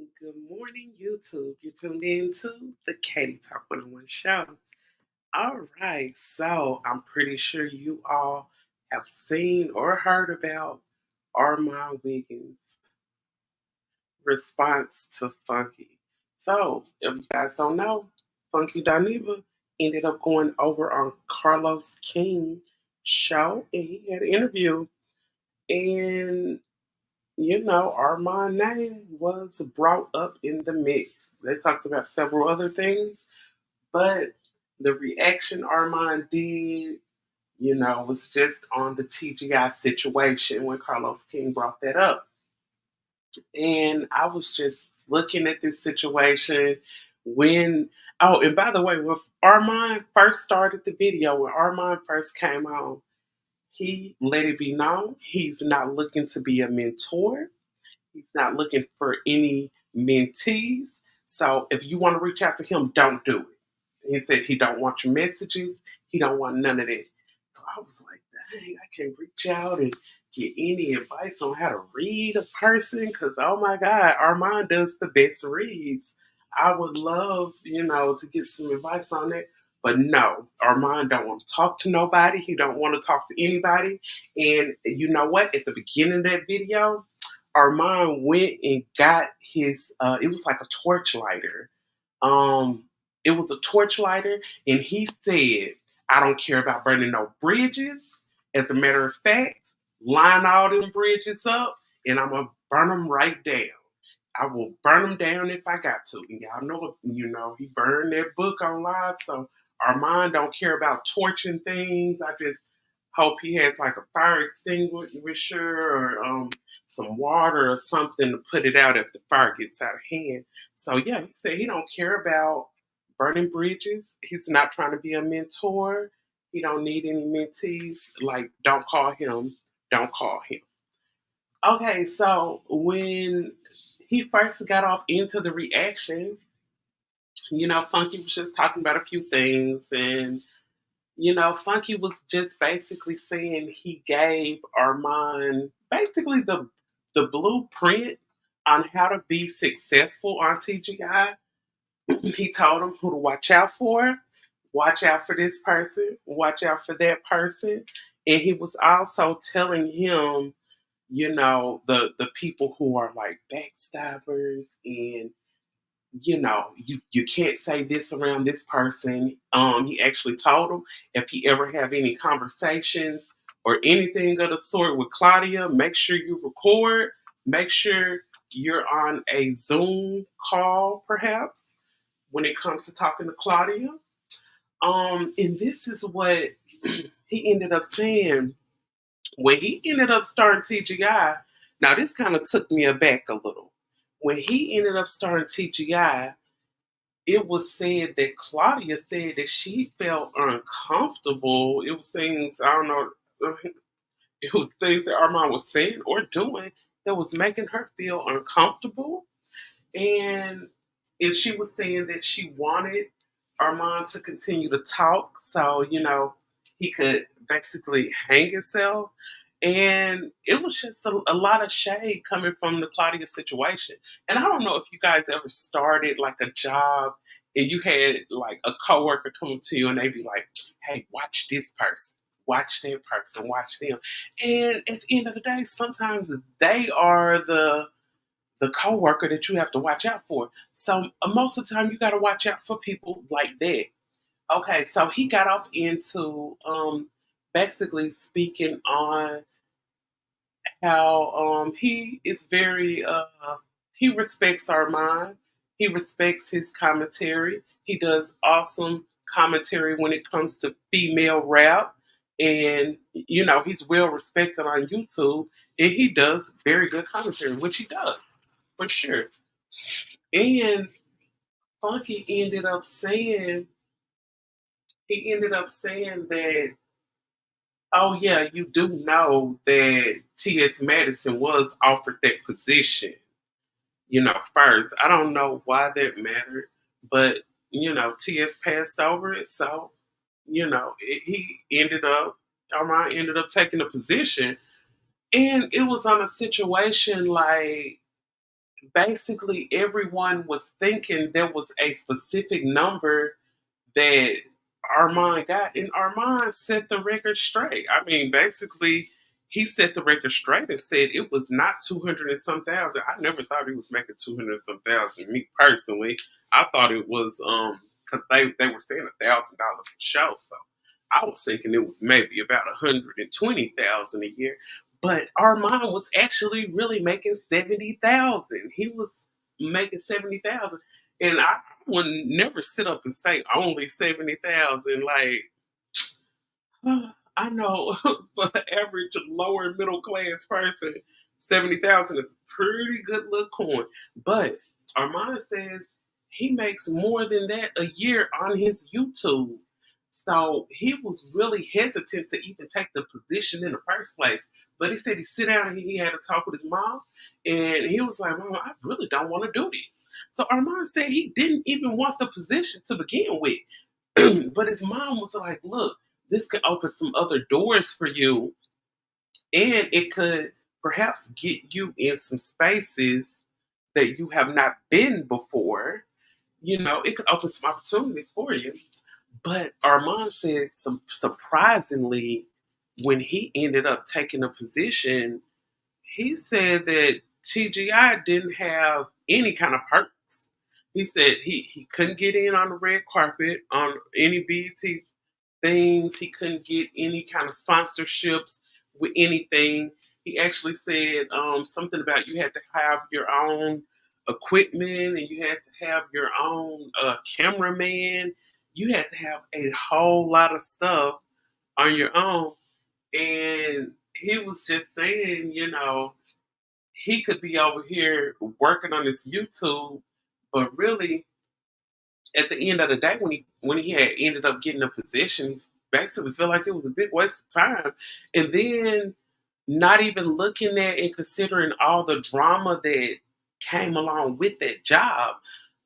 Good morning, YouTube. You're tuned in to the Katie Talk 101 show. All right, so I'm pretty sure you all have seen or heard about Armon Wiggins' response to Funky. So, if you guys don't know, Funky Dineva ended up going over on Carlos King's show and he had an interview. And Armand name was brought up in the mix. They talked about several other things, but the reaction Armand did, was just on the TGI situation when Carlos King brought that up. And I was just looking at this situation when, oh, and by the way, when Armand first started the video, when Armand first came on, he let it be known he's not looking to be a mentor. He's not looking for any mentees. So if you want to reach out to him, don't do it. He said he don't want your messages. He don't want none of that. So I was like, dang, I can't reach out and get any advice on how to read a person because oh my God, Armand does the best reads. I would love, to get some advice on that. But no, Armand don't want to talk to nobody. He don't want to talk to anybody. And you know what? At the beginning of that video, Armand went and got his it was like a torch lighter. Um it was a torch lighter and he said, I don't care about burning no bridges. As a matter of fact, line all them bridges up and I'm gonna burn them right down. I will burn them down if I got to. And y'all know, he burned that book on live. So Armand don't care about torching things. I just hope he has like a fire extinguisher or some water or something to put it out if the fire gets out of hand. So yeah, he said he don't care about burning bridges. He's not trying to be a mentor. He don't need any mentees. Like, don't call him. Don't call him. Okay, so when he first got off into the reaction, Funky was just talking about a few things, and Funky was just basically saying he gave Armand basically the blueprint on how to be successful on TGI. He told him who to watch out for this person, watch out for that person, and he was also telling him the people who are like backstabbers and you can't say this around this person. He actually told him if he ever have any conversations or anything of the sort with Claudia, make sure you record, make sure you're on a Zoom call perhaps when it comes to talking to Claudia. And this is what he ended up saying when he ended up starting TGI. Now, this kind of took me aback a little. When he ended up starting TGI, it was said that Claudia said that she felt uncomfortable. It was things, I don't know, it was things that Armand was saying or doing that was making her feel uncomfortable. And if she was saying that she wanted Armand to continue to talk so, he could basically hang himself. And it was just a lot of shade coming from the Claudia situation. And I don't know if you guys ever started like a job and you had like a coworker come up to you and they'd be like, hey, watch this person, watch that person, watch them. And at the end of the day, sometimes they are the coworker that you have to watch out for. So most of the time, you got to watch out for people like that. Okay, so he got off into basically speaking on how he is very he respects Armand. He respects his commentary. He does awesome commentary when it comes to female rap. And he's well respected on YouTube and he does very good commentary, which he does for sure. And Funky ended up saying that, oh yeah, you do know that T.S. Madison was offered that position, first. I don't know why that mattered, but T.S. passed over it, so he ended up Armand ended up taking the position. And it was on a situation like basically everyone was thinking there was a specific number that Armon got, and Armon set the record straight. I mean, basically, he set the record straight and said it was not 200 and some thousand. I never thought he was making 200 and some thousand. Me personally, I thought it was because they were saying $1,000 a show, so I was thinking it was maybe about 120,000 a year. But Armand was actually really making 70,000. He was making 70,000, and I would never sit up and say only 70,000. Like, I know for the average lower middle class person, 70,000 is a pretty good little coin. But Armand says he makes more than that a year on his YouTube. So he was really hesitant to even take the position in the first place. But he said he sit down and he had a talk with his mom, and he was like, "Mom, I really don't want to do this." So Armand said he didn't even want the position to begin with. But his mom was like, "Look, this could open some other doors for you, and it could perhaps get you in some spaces that you have not been before. It could open some opportunities for you." But Armand says surprisingly, when he ended up taking a position, he said that TGI didn't have any kind of perks. He said he couldn't get in on the red carpet on any BET things. He couldn't get any kind of sponsorships with anything. He actually said something about you had to have your own equipment and you had to have your own cameraman. You had to have a whole lot of stuff on your own. And he was just saying, he could be over here working on his YouTube, but really at the end of the day, when he had ended up getting a position, he basically felt like it was a big waste of time. And then not even looking at and considering all the drama that came along with that job.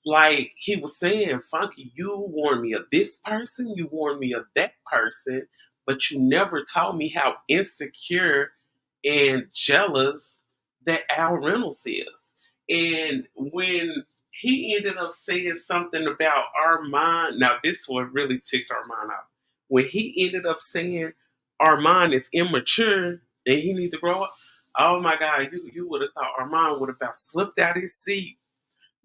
Like he was saying, Funky, you warned me of this person, you warned me of that person, but you never told me how insecure and jealous that Al Reynolds is. And when he ended up saying something about Armand, now this one really ticked Armand off. When he ended up saying Armand is immature and he needs to grow up, oh my God, you would have thought Armand would have about slipped out his seat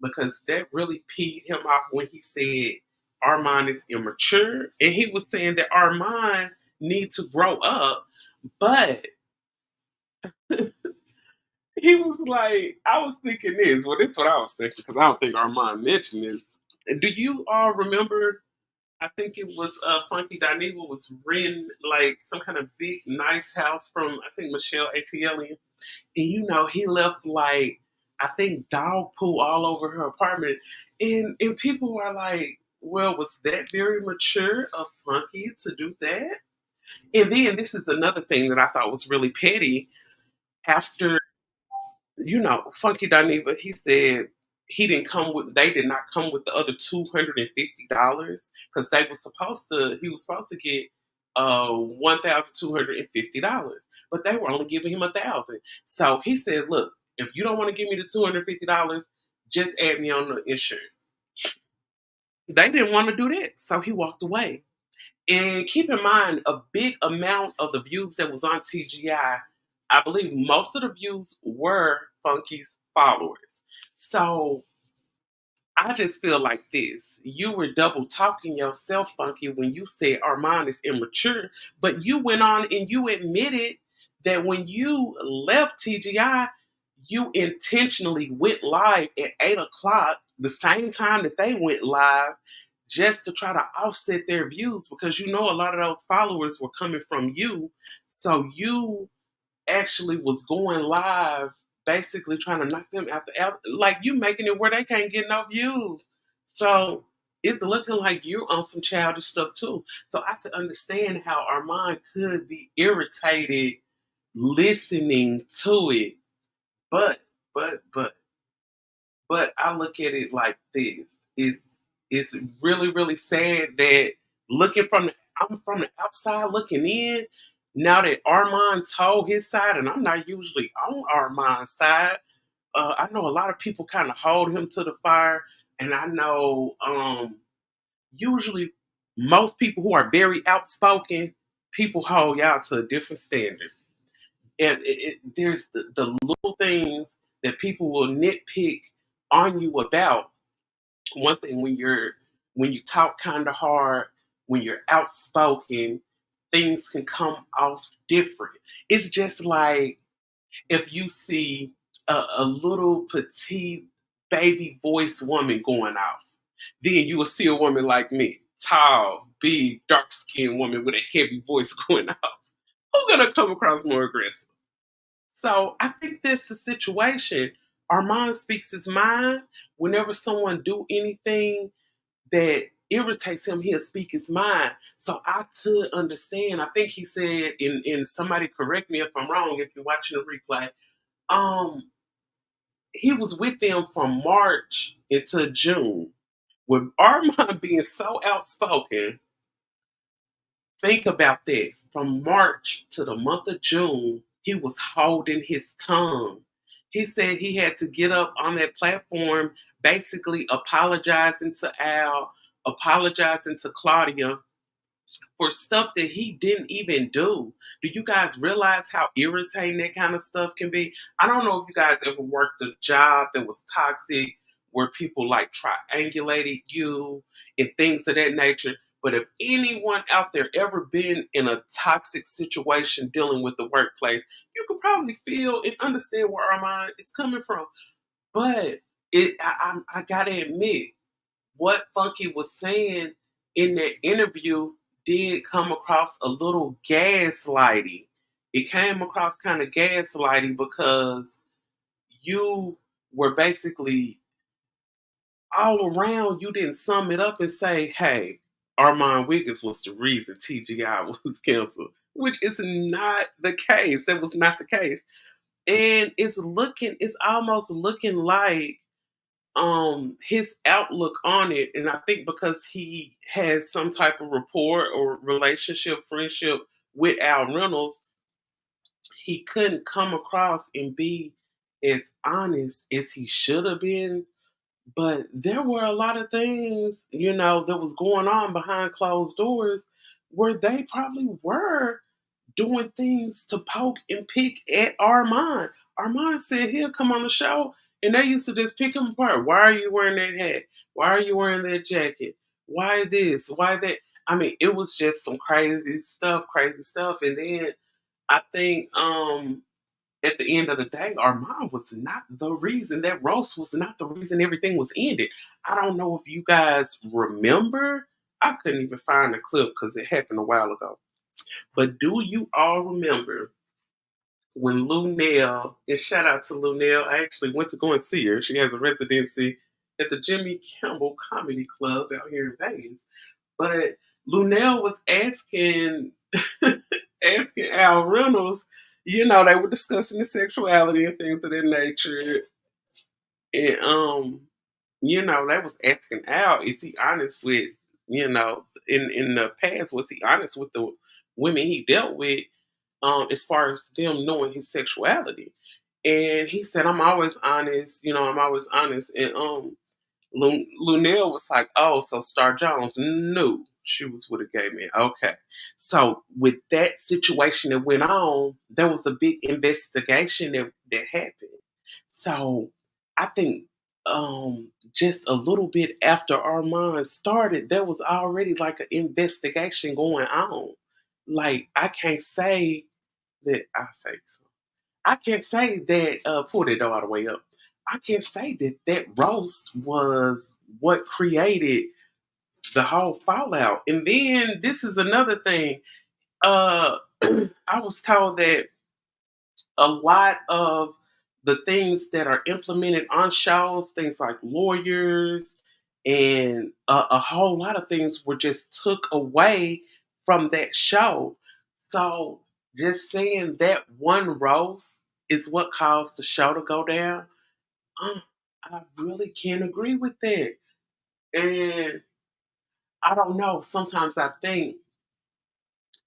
because that really peed him off when he said Armand is immature. And he was saying that Armand needs to grow up, but he was like, I was thinking this. Well, this is what I was thinking because I don't think Armand mentioned this. Do you all remember? I think it was Funky Dineva was renting like some kind of big, nice house from I think Michelle ATL, and he left like I think dog poo all over her apartment, and people were like, "Well, was that very mature of Funky to do that?" And then this is another thing that I thought was really petty. After Funky Dineva, he said they did not come with the other $250 because he was supposed to get $1,250, but they were only giving him 1,000. So he said, look, if you don't want to give me the $250, just add me on the insurance. They didn't want to do that, so he walked away. And keep in mind, a big amount of the views that was on TGI, I believe most of the views were Funky's followers. So I just feel like this. You were double talking yourself, Funky, when you said Armand is immature, but you went on and you admitted that when you left TGI, you intentionally went live at 8 o'clock, the same time that they went live, just to try to offset their views because a lot of those followers were coming from you. So you actually was going live, basically trying to knock them out, like you making it where they can't get no views. So it's looking like you're on some childish stuff too. So I could understand how Armand could be irritated listening to it. But, but, but, but I look at it like this. It's really, really sad that I'm from the outside looking in. Now that Armand told his side, and I'm not usually on Armand's side, I know a lot of people kind of hold him to the fire, and I know usually most people who are very outspoken, people hold y'all to a different standard. And there's the little things that people will nitpick on you about. One thing when you talk kind of hard, when you're outspoken, things can come off different. It's just like if you see a little petite baby voice woman going off, then you will see a woman like me, tall, big, dark skinned woman with a heavy voice going off. Who's gonna come across more aggressive? So I think that's the situation. Armand speaks his mind. Whenever someone do anything that irritates him, he'll speak his mind. So I could understand. I think he said, in somebody correct me if I'm wrong, if you're watching the replay, um, he was with them from March into June. With Armand being so outspoken, think about that. From March to the month of June, he was holding his tongue. He said he had to get up on that platform, basically apologizing to Al, apologizing to Claudia for stuff that he didn't even do. Do you guys realize how irritating that kind of stuff can be? I don't know if you guys ever worked a job that was toxic where people like triangulated you and things of that nature. But if anyone out there ever been in a toxic situation dealing with the workplace, you could probably feel and understand where Armand is coming from. But I gotta admit, what Funky was saying in that interview did come across a little gaslighty. It came across kind of gaslighty because you were basically all around, you didn't sum it up and say, hey, Armon Wiggins was the reason TGI was canceled, which is not the case. That was not the case. And it's almost looking like his outlook on it, and I think because he has some type of rapport or relationship, friendship with Al Reynolds, he couldn't come across and be as honest as he should have been. But there were a lot of things, that was going on behind closed doors where they probably were doing things to poke and pick at Armand. Armand said he'll come on the show and they used to just pick him apart. Why are you wearing that hat? Why are you wearing that jacket? Why this? Why that? I mean, it was just some crazy stuff, crazy stuff. And then I think at the end of the day, Armand was not the reason. That roast was not the reason everything was ended. I don't know if you guys remember. I couldn't even find the clip because it happened a while ago. But do you all remember when Lou Nell, and shout out to Lou Nell, I actually went to go and see her. She has a residency at the Jimmy Kimmel Comedy Club out here in Vegas. But Lou Nell was asking asking Al Reynolds, they were discussing the sexuality and things of that nature. And they was asking Al, is he honest with, in the past, was he honest with the women he dealt with, as far as them knowing his sexuality? And he said, I'm always honest, I'm always honest. And Lunell was like, oh, so Star Jones knew she was with a gay man. Okay. So with that situation that went on, there was a big investigation that happened. So I think just a little bit after Armand started, there was already like an investigation going on. Like I can't say that I say so. I can't say that pull that door all the way up. I can't say that that roast was what created the whole fallout. And then this is another thing. I was told that a lot of the things that are implemented on shows, things like lawyers and a whole lot of things were just took away from that show. So just saying that one roast is what caused the show to go down. I really can't agree with that. And I don't know. Sometimes I think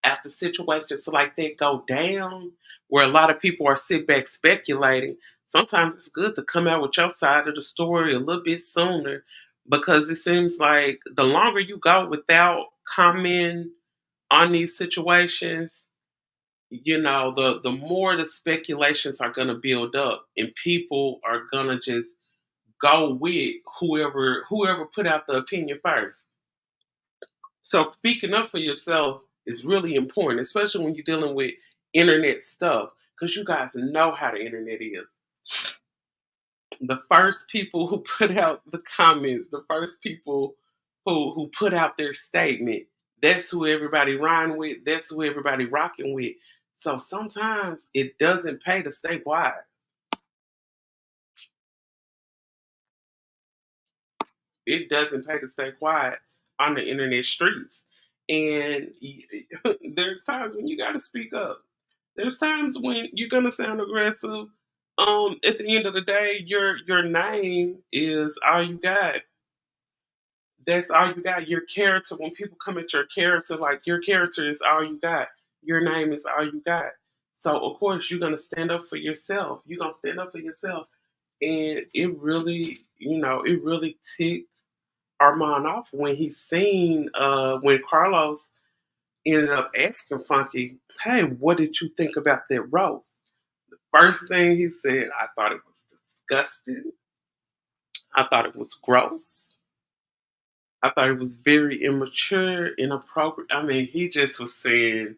after situations like that go down, where a lot of people are sit back speculating, sometimes it's good to come out with your side of the story a little bit sooner, because it seems like the longer you go without commenting on these situations, the more the speculations are going to build up, and people are going to just go with whoever put out the opinion first. So speaking up for yourself is really important, especially when you're dealing with internet stuff, because you guys know how the internet is. The first people who put out the comments, the first people who put out their statement, that's who everybody riding with, that's who everybody rocking with. So sometimes it doesn't pay to stay quiet. It doesn't pay to stay quiet on the internet streets. And there's times when you got to speak up. There's times when you're gonna sound aggressive. At the end of the day, your name is all you got. That's all you got. Your character. When people come at your character, like, your character is all you got. Your name is all you got. So of course you're gonna stand up for yourself. You're gonna stand up for yourself. And it really ticked Armon off when he seen when Carlos ended up asking Funky, "Hey, what did you think about that roast?" The first thing he said, "I thought it was disgusting. I thought it was gross. I thought it was very immature, inappropriate." I mean, he just was saying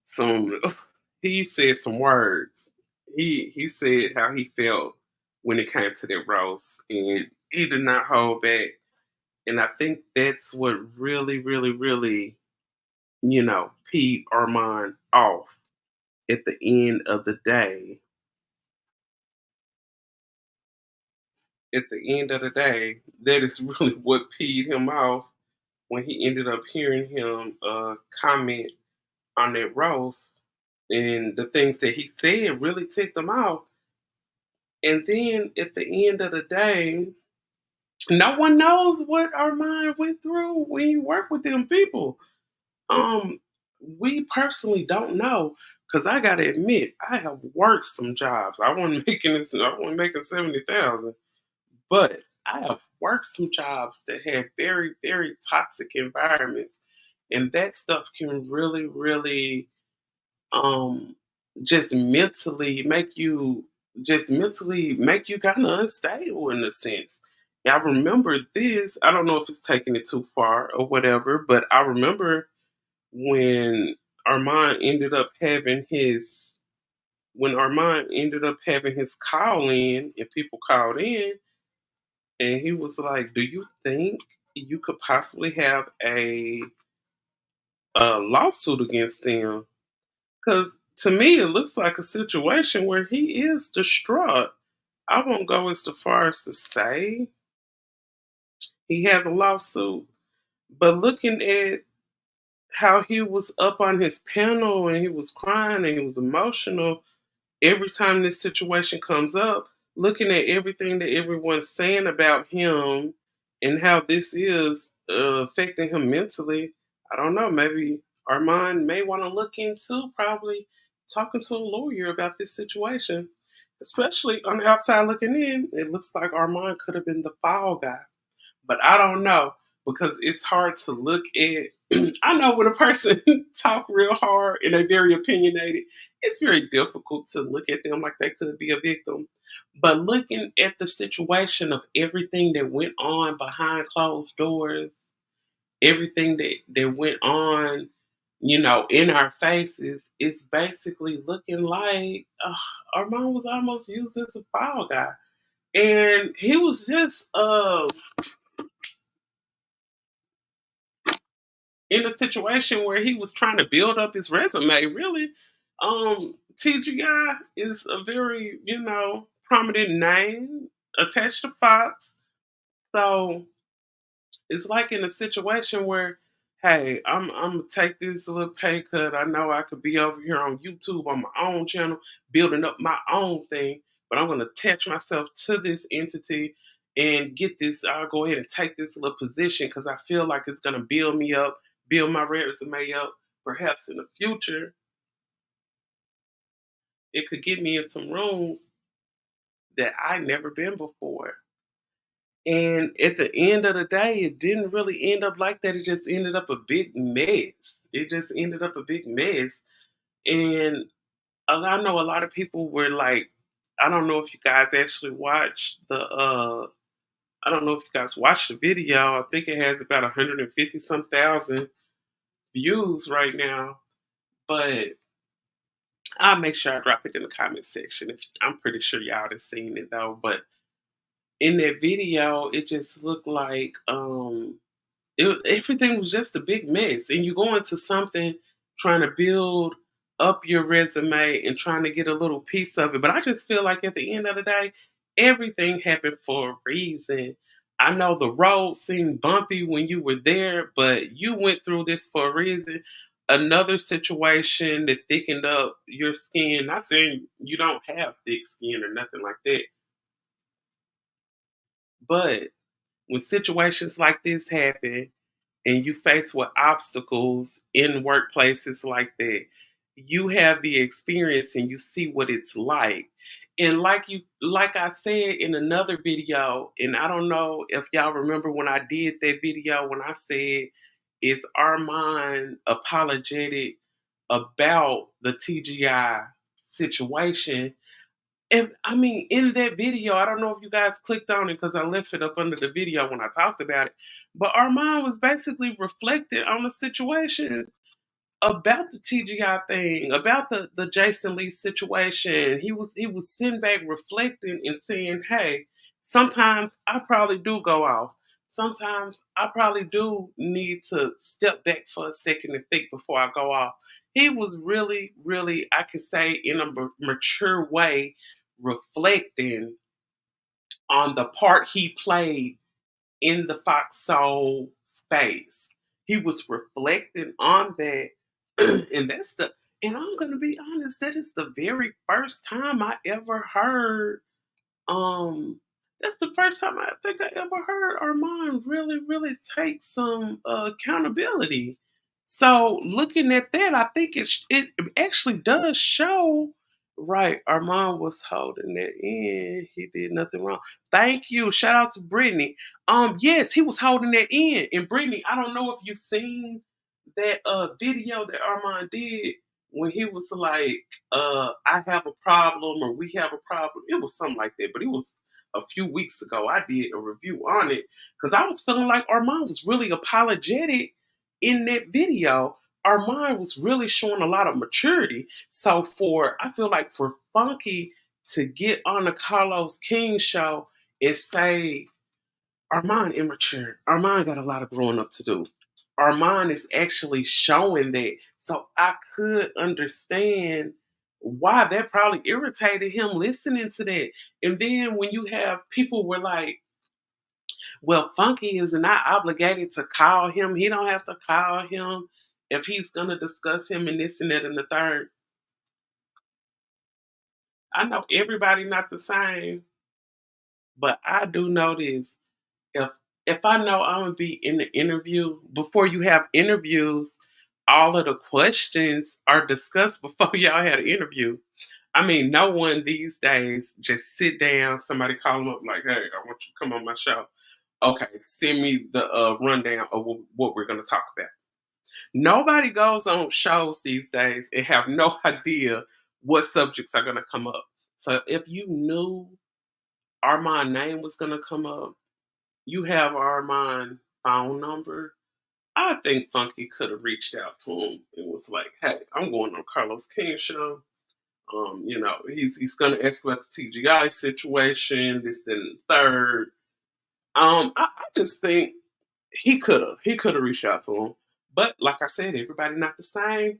some. He said some words. He said how he felt when it came to that roast, and he did not hold back. And I think that's what really, really, really, peed Armand off at the end of the day. At the end of the day, that is really what peed him off when he ended up hearing him comment on that roast. And the things that he said really ticked him off. And then at the end of the day, no one knows what Armand went through when you work with them people. Um, we personally don't know, because I gotta admit, I have worked some jobs. I wasn't making this. I wasn't making 70,000, but I have worked some jobs that had very, very toxic environments, and that stuff can really, really, um, just mentally make you kind of unstable in a sense. I remember this. I don't know if it's taking it too far or whatever, but I remember when Armand ended up having his call in, and people called in, and he was like, "Do you think you could possibly have a lawsuit against them?" Because to me, it looks like a situation where he is distraught. I won't go as far as to say he has a lawsuit, but looking at how he was up on his panel and he was crying and he was emotional every time this situation comes up, looking at everything that everyone's saying about him and how this is affecting him mentally, I don't know. Maybe Armand may want to look into probably talking to a lawyer about this situation. Especially on the outside looking in, it looks like Armand could have been the fall guy. But I don't know, because it's hard to look at. I know when a person talk real hard and they're very opinionated, it's very difficult to look at them like they could be a victim. But looking at the situation of everything that went on behind closed doors, everything that went on, in our faces, it's basically looking like Armand was almost used as a file guy. And he was just in a situation where he was trying to build up his resume, really. TGI is a very, prominent name attached to Fox. So it's like in a situation where, hey, I'm gonna take this little pay cut. I know I could be over here on YouTube on my own channel, building up my own thing, but I'm gonna attach myself to this entity and get this. I'll go ahead and take this little position because I feel like it's gonna build me up, build my resume up. Perhaps in the future, it could get me in some rooms that I never been before. And at the end of the day, it didn't really end up like that. It just ended up a big mess. It just ended up a big mess. And I know a lot of people were like, I don't know if you guys actually watched I don't know if you guys watched the video. I think it has about 150 some thousand views right now. But I'll make sure I drop it in the comment section. I'm pretty sure y'all have seen it though. But in that video, it just looked like everything was just a big mess. And you go into something trying to build up your resume and trying to get a little piece of it. But I just feel like at the end of the day, everything happened for a reason. I know the road seemed bumpy when you were there, but you went through this for a reason. Another situation that thickened up your skin. Not saying you don't have thick skin or nothing like that, but when situations like this happen, and you face with obstacles in workplaces like that, you have the experience and you see what it's like. And like I said in another video, and I don't know if y'all remember when I did that video when I said, is Armon apologetic about the TGI situation? And I mean, in that video, I don't know if you guys clicked on it because I left it up under the video when I talked about it. But Armand was basically reflecting on the situation about the TGI thing, about the Jason Lee situation. He was sitting back reflecting and saying, "Hey, sometimes I probably do go off. Sometimes I probably do need to step back for a second and think before I go off." He was really, really, I could say, in a mature way, reflecting on the part he played in the Fox Soul space. He was reflecting on that, and and I'm gonna be honest, that is the very first time I ever heard um, that's the first time I think I ever heard Armand really, really take some accountability. So looking at that, I think it actually does show. Right, Armand was holding that in. He did nothing wrong. Thank you. Shout out to Brittany. Yes, he was holding that in. And Brittany, I don't know if you've seen that video that Armand did when he was like, I have a problem or we have a problem. It was something like that, but it was a few weeks ago. I did a review on it because I was feeling like Armand was really apologetic in that video. Armand was really showing a lot of maturity. So I feel like for Funky to get on the Carlos King show and say, Armand immature. Armand got a lot of growing up to do. Armand is actually showing that. So I could understand why that probably irritated him listening to that. And then when you have people were like, well, Funky is not obligated to call him. He don't have to call him if he's gonna discuss him and this and that and the third. I know everybody not the same, but I do know this. if if I know I'm gonna be in the interview, before you have interviews, all of the questions are discussed before y'all had an interview. I mean, no one these days just sit down, somebody call them up like, hey, I want you to come on my show. Okay, send me the rundown of what we're gonna talk about. Nobody goes on shows these days and have no idea what subjects are gonna come up. So if you knew Armand name was gonna come up, you have Armand phone number. I think Funky could have reached out to him and was like, "Hey, I'm going on Carlos King show. He's gonna ask about the TGI situation, this, then, and the third." I just think he could have reached out to him, but like I said, everybody not the same,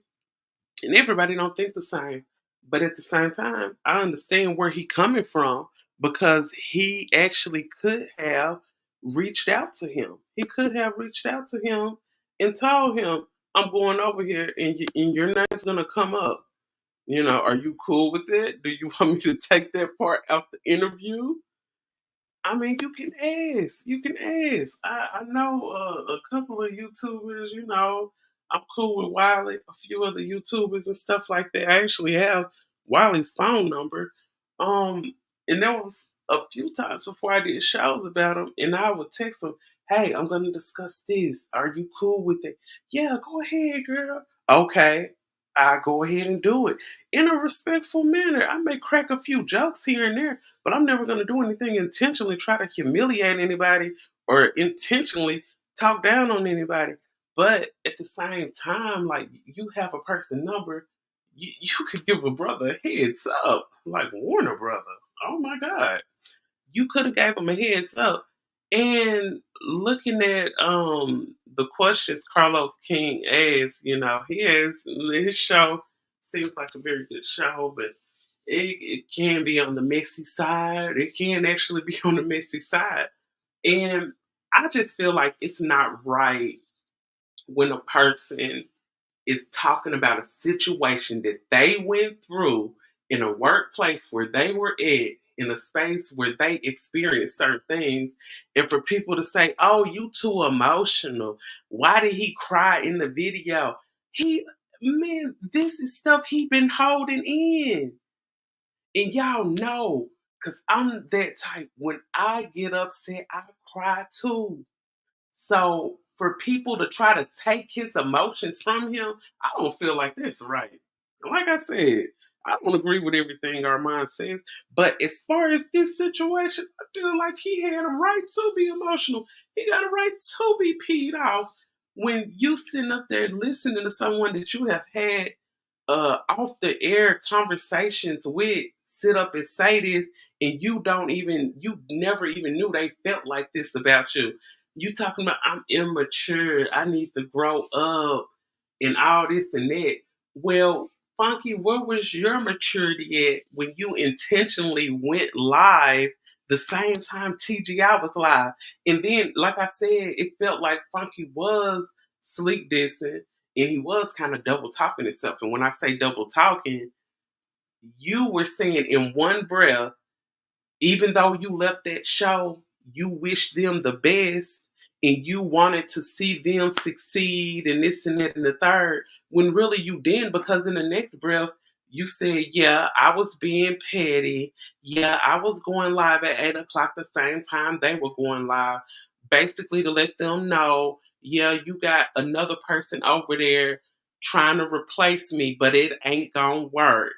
and everybody don't think the same. But at the same time, I understand where he coming from because he actually could have reached out to him. He could have reached out to him and told him, "I'm going over here, and your name's gonna come up. Are you cool with it? Do you want me to take that part out the interview?" I mean, you can ask. You can ask. I know a couple of YouTubers. I'm cool with Wiley. A few other YouTubers and stuff like that. I actually have Wiley's phone number. Um, And there was a few times before I did shows about him, and I would text him, "Hey, I'm going to discuss this. Are you cool with it?" "Yeah, go ahead, girl." "Okay, I go ahead and do it in a respectful manner. I may crack a few jokes here and there, but I'm never going to do anything intentionally try to humiliate anybody or intentionally talk down on anybody. But at the same time, like you have a person number, you could give a brother a heads up, like Warner Brother. Oh my God, you could have gave him a heads up. And looking at the questions Carlos King asked, he has his show seems like a very good show, but it can be on the messy side. It can actually be on the messy side. And I just feel like it's not right when a person is talking about a situation that they went through in a workplace where they were at, in a space where they experienced certain things, and for people to say, "Oh, you too emotional. Why did he cry in the video?" He, man, this is stuff he been holding in. And y'all know, because I'm that type. When I get upset, I cry too. So for people to try to take his emotions from him, I don't feel like that's right. Like I said, I don't agree with everything Armand says, but as far as this situation, I feel like he had a right to be emotional. He got a right to be peed off when you sitting up there listening to someone that you have had off the air conversations with sit up and say this, and you never even knew they felt like this about you. You talking about I'm immature, I need to grow up, and all this and that. Well, Funky, where was your maturity at when you intentionally went live the same time TGI was live? And then, like I said, it felt like Funky was sleep dissing and he was kind of double talking himself. And when I say double talking, you were saying in one breath, even though you left that show, you wished them the best and you wanted to see them succeed and this and that and the third, when really you didn't, because in the next breath, you said, "Yeah, I was being petty. Yeah, I was going live at 8 o'clock the same time they were going live." Basically, to let them know, "Yeah, you got another person over there trying to replace me, but it ain't gonna work."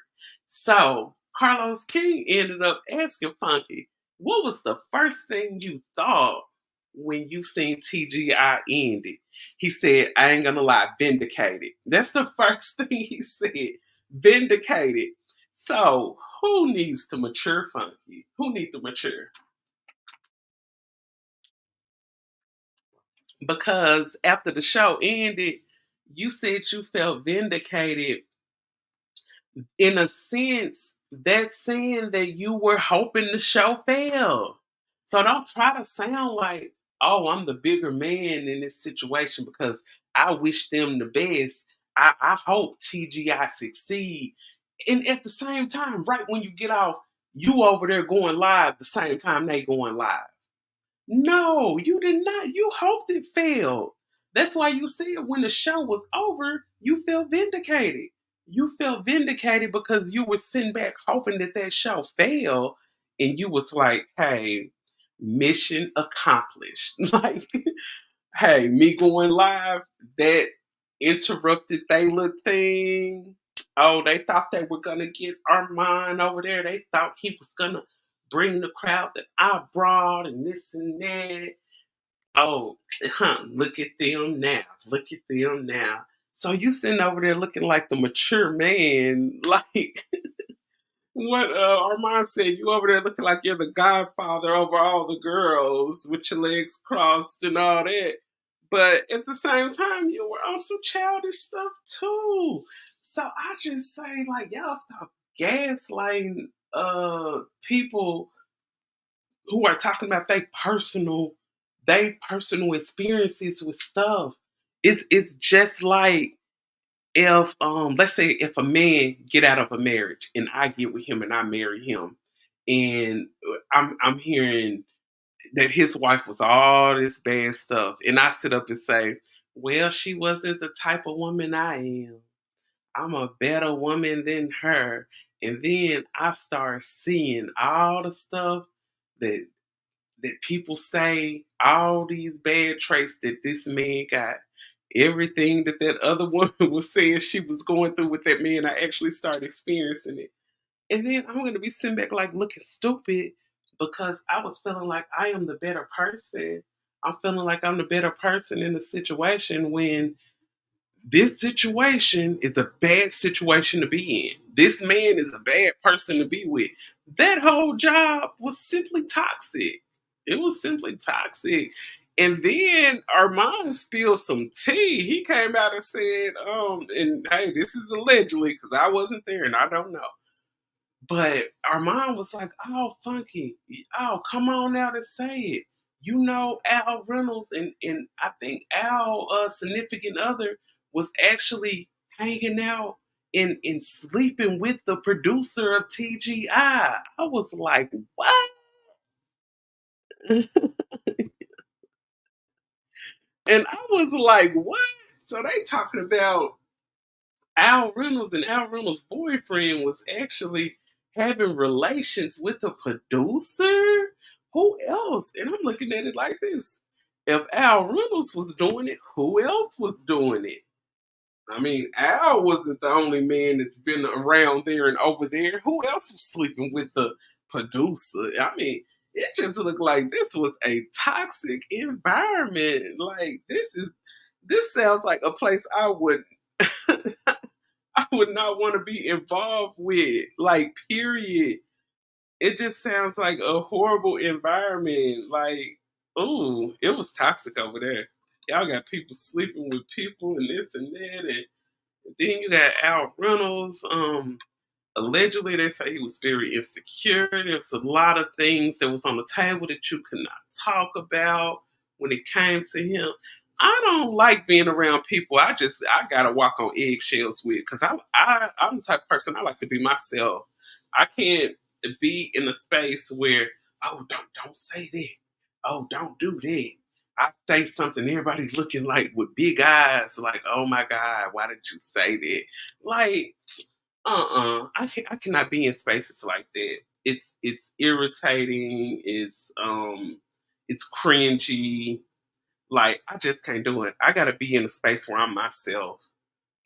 So Carlos King ended up asking Funky, "What was the first thing you thought when you seen TGI ended?" He said, "I ain't gonna lie, vindicated." That's the first thing he said, vindicated. So who needs to mature, Funky? Who needs to mature? Because after the show ended, you said you felt vindicated. In a sense, that's saying that you were hoping the show failed. So don't try to sound like, "Oh, I'm the bigger man in this situation because I wish them the best. I hope TGI succeed." And at the same time, right when you get off, you over there going live the same time they going live. No, you did not. You hoped it failed. That's why you said when the show was over, you felt vindicated. You felt vindicated because you were sitting back hoping that that show failed, and you was like, "Hey, mission accomplished." Like, hey, me going live, that interrupted they little thing. Oh, they thought they were gonna get Armand over there. They thought he was gonna bring the crowd that I brought and this and that. Oh, look at them now. Look at them now. So you sitting over there looking like the mature man, like what Armand said, you over there looking like you're the godfather over all the girls with your legs crossed and all that. But at the same time, you were also childish stuff too. So I just say, like, y'all stop gaslighting people who are talking about they personal experiences with stuff. It's just like if let's say if a man get out of a marriage and I get with him and I marry him, and I'm hearing that his wife was all this bad stuff, and I sit up and say, "Well, she wasn't the type of woman I am. I'm a better woman than her." And then I started seeing all the stuff that people say, all these bad traits that this man got. Everything that other woman was saying she was going through with that man, I actually started experiencing it. And then I'm gonna be sitting back like looking stupid because I was feeling like I am the better person. I'm feeling like I'm the better person in the situation when this situation is a bad situation to be in. This man is a bad person to be with. That whole job was simply toxic. It was simply toxic. And then Armand spilled some tea. He came out and said, and hey, this is allegedly because I wasn't there and I don't know. But our mom was like, "Oh, Funky, oh, come on out and say it. You know, Al Reynolds and I think Al, significant other, was actually hanging out and sleeping with the producer of TGI." I was like, "What?" And I was like, "What?" So they talking about Al Reynolds and Al Reynolds' boyfriend was actually having relations with a producer. Who else? And I'm looking at it like this. If Al Reynolds was doing it, who else was doing it? I mean, Al wasn't the only man that's been around there and over there. Who else was sleeping with the producer? I mean, it just looked like this was a toxic environment. Like this sounds like a place I would I would not want to be involved with. Like, period. It just sounds like a horrible environment. Like, ooh, it was toxic over there. Y'all got people sleeping with people and this and that, and then you got Al Reynolds. Allegedly, they say he was very insecure. There's a lot of things that was on the table that you could not talk about when it came to him. I don't like being around people. I gotta walk on eggshells with because I'm the type of person I like to be myself. I can't be in a space where don't say that. Oh, don't do that. I say something, everybody looking like with big eyes, like, oh my God, why did you say that? Like, I cannot be in spaces like that. It's irritating. It's cringy. Like I just can't do it. I gotta be in a space where I'm myself.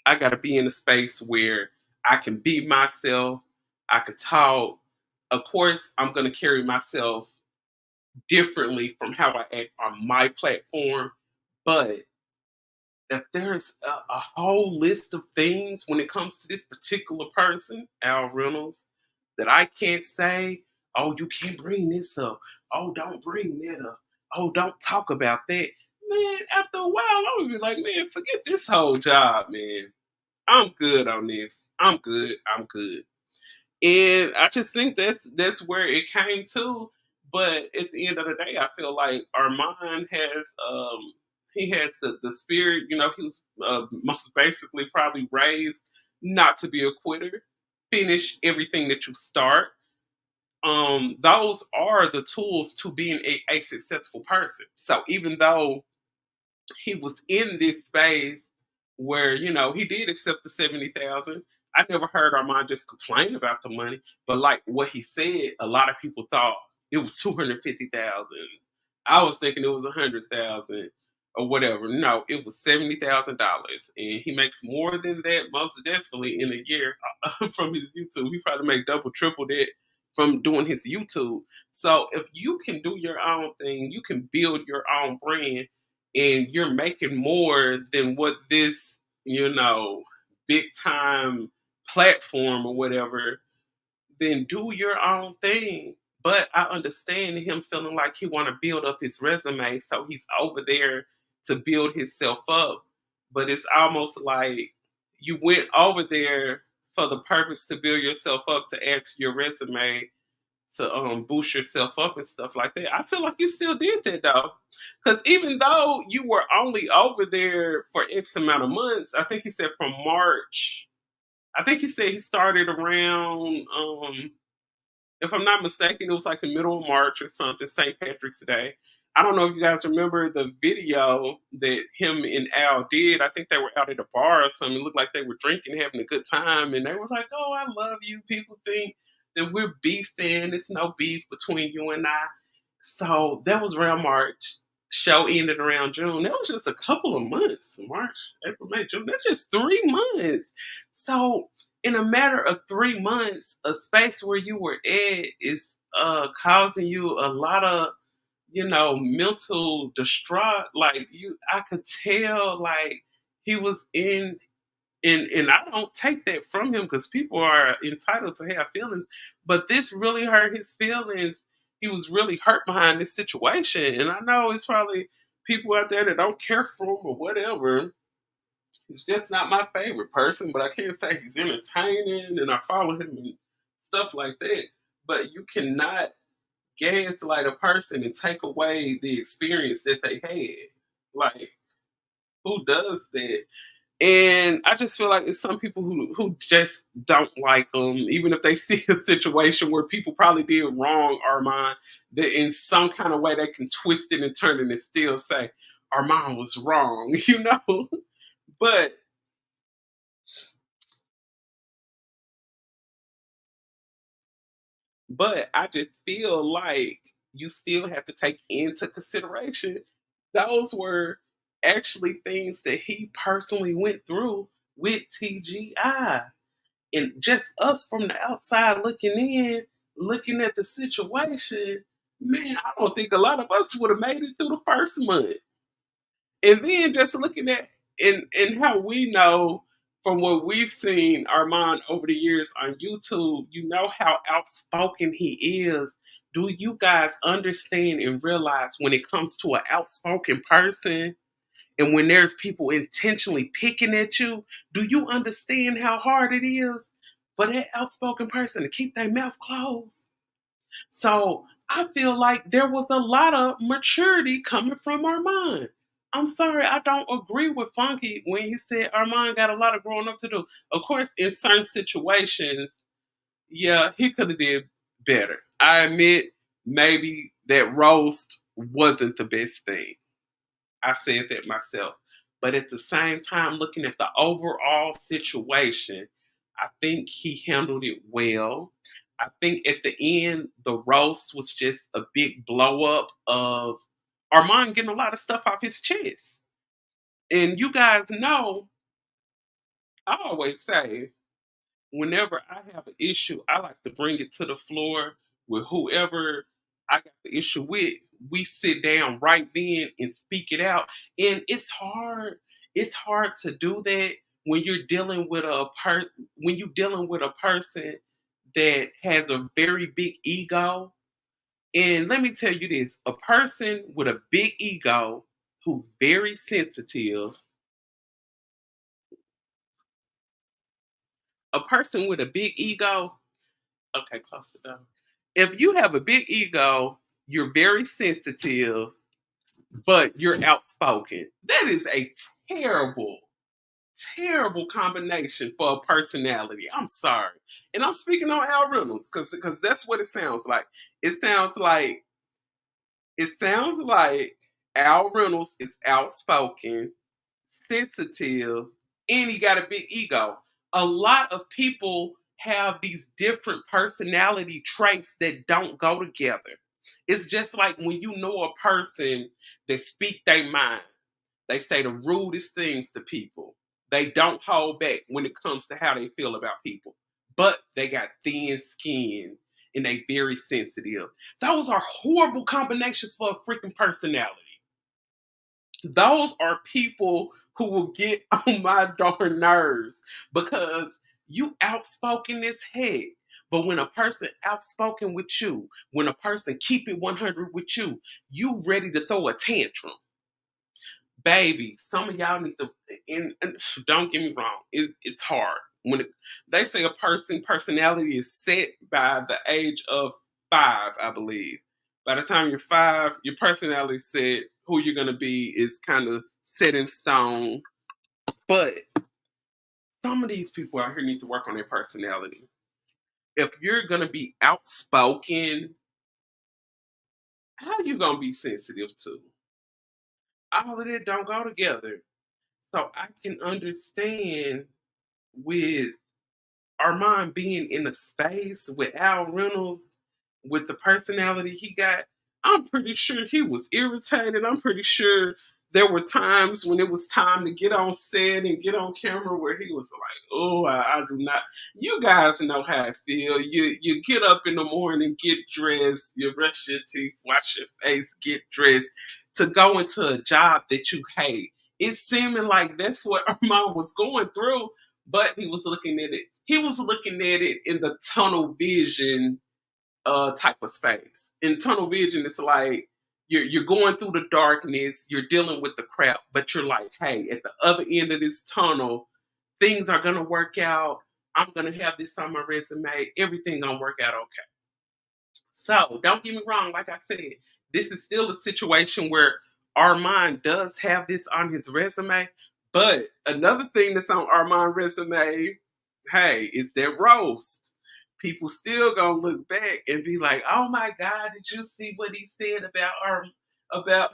I gotta be in a space where I can be myself. I can talk. Of course, I'm gonna carry myself differently from how I act on my platform, but if there's a whole list of things when it comes to this particular person, Al Reynolds, that I can't say, oh, you can't bring this up. Oh, don't bring that up. Oh, don't talk about that. Man, after a while, I'm gonna be like, man, forget this whole job, man. I'm good on this. I'm good. I'm good. And I just think that's where it came to. But at the end of the day, I feel like Armand has he has the spirit. You know, he was most basically probably raised not to be a quitter. Finish everything that you start. Those are the tools to being a successful person. So even though he was in this phase where he did accept the 70,000. I never heard Armand just complain about the money, but like what he said, a lot of people thought it was 250,000. I was thinking it was 100,000 or whatever. No, it was $70,000, and he makes more than that most definitely in a year from his YouTube. He probably make double, triple that from doing his YouTube. So if you can do your own thing, you can build your own brand and you're making more than what this, big time platform or whatever, then do your own thing. But I understand him feeling like he want to build up his resume, so he's over there to build himself up. But it's almost like you went over there for the purpose to build yourself up to add to your resume to boost yourself up and stuff like that. I feel like you still did that though, because even though you were only over there for X amount of months, I think he said from March. I think he said he started around, if I'm not mistaken, it was like the middle of March or something, St. Patrick's Day. I don't know if you guys remember the video that him and Al did. I think they were out at a bar or something. It looked like they were drinking, having a good time, and they were like, "Oh, I love you." People think that we're beefing. It's no beef between you and I. So that was around March. Show ended around June. That was just a couple of months. March, April, May, June. That's just 3 months. So in a matter of 3 months, a space where you were at is causing you a lot of mental distraught. Like I could tell like he was in and I don't take that from him because people are entitled to have feelings, but this really hurt his feelings. He was really hurt behind this situation. And I know it's probably people out there that don't care for him or whatever. He's just not my favorite person, but I can't say he's entertaining and I follow him and stuff like that. But you cannot gaslight a person and take away the experience that they had. Like, who does that? And I just feel like it's some people who just don't like them, even if they see a situation where people probably did wrong Armon, that in some kind of way they can twist it and turn it and still say Armon was wrong, But But I just feel like you still have to take into consideration those were actually things that he personally went through with TGI. And just us from the outside looking in, looking at the situation, man, I don't think a lot of us would have made it through the first month. And then just looking at and how we know from what we've seen Armand over the years on YouTube, you know how outspoken he is. Do you guys understand and realize when it comes to an outspoken person and when there's people intentionally picking at you, do you understand how hard it is for that outspoken person to keep their mouth closed? So I feel like there was a lot of maturity coming from Armand. I'm sorry, I don't agree with Funky when he said Armand got a lot of growing up to do. Of course, in certain situations, yeah, he could have did better. I admit maybe that roast wasn't the best thing. I said that myself. But at the same time, looking at the overall situation, I think he handled it well. I think at the end, the roast was just a big blow up of Armand getting a lot of stuff off his chest. And you guys know, I always say, whenever I have an issue, I like to bring it to the floor with whoever I got the issue with. We sit down right then and speak it out. And it's hard. It's hard to do that when you're dealing with when you're dealing with a person that has a very big ego. And let me tell you this, a person with a big ego who's very sensitive, a person with a big ego. Okay, close it down. If you have a big ego, you're very sensitive, but you're outspoken. That is a terrible, terrible combination for a personality. I'm sorry. And I'm speaking on Al Reynolds because that's what it sounds like. It sounds like it sounds like Al Reynolds is outspoken, sensitive, and he got a big ego. A lot of people have these different personality traits that don't go together. It's just like when you know a person that speak their mind. They say the rudest things to people. They don't hold back when it comes to how they feel about people. But they got thin skin and they very sensitive. Those are horrible combinations for a freaking personality. Those are people who will get on my darn nerves because you outspoken as heck. But when a person outspoken with you, when a person keep it 100 with you, you ready to throw a tantrum. Baby, some of y'all need to, and don't get me wrong, it's hard. They say a personality is set by the age of 5, I believe. By the time you're 5, your personality set, who you're gonna be is kind of set in stone. But some of these people out here need to work on their personality. If you're gonna be outspoken How you gonna be sensitive to? All of that don't go together. So I can understand with Armand being in a space with Al Reynolds with the personality he got, I'm pretty sure he was irritated. I'm pretty sure there were times when it was time to get on set and get on camera where he was like, "Oh, I do not." You guys know how I feel. You get up in the morning, get dressed, you brush your teeth, wash your face, get dressed to go into a job that you hate. It's seeming like that's what Armand was going through, but he was looking at it. He was looking at it in the tunnel vision type of space. In tunnel vision, it's like you're going through the darkness, you're dealing with the crap, but you're like, hey, at the other end of this tunnel, things are gonna work out. I'm gonna have this on my resume. Everything gonna work out okay. So don't get me wrong, like I said, this is still a situation where Armand does have this on his resume. But another thing that's on Armand's resume, hey, is that roast. People still gonna look back and be like, "Oh my God, did you see what he said about about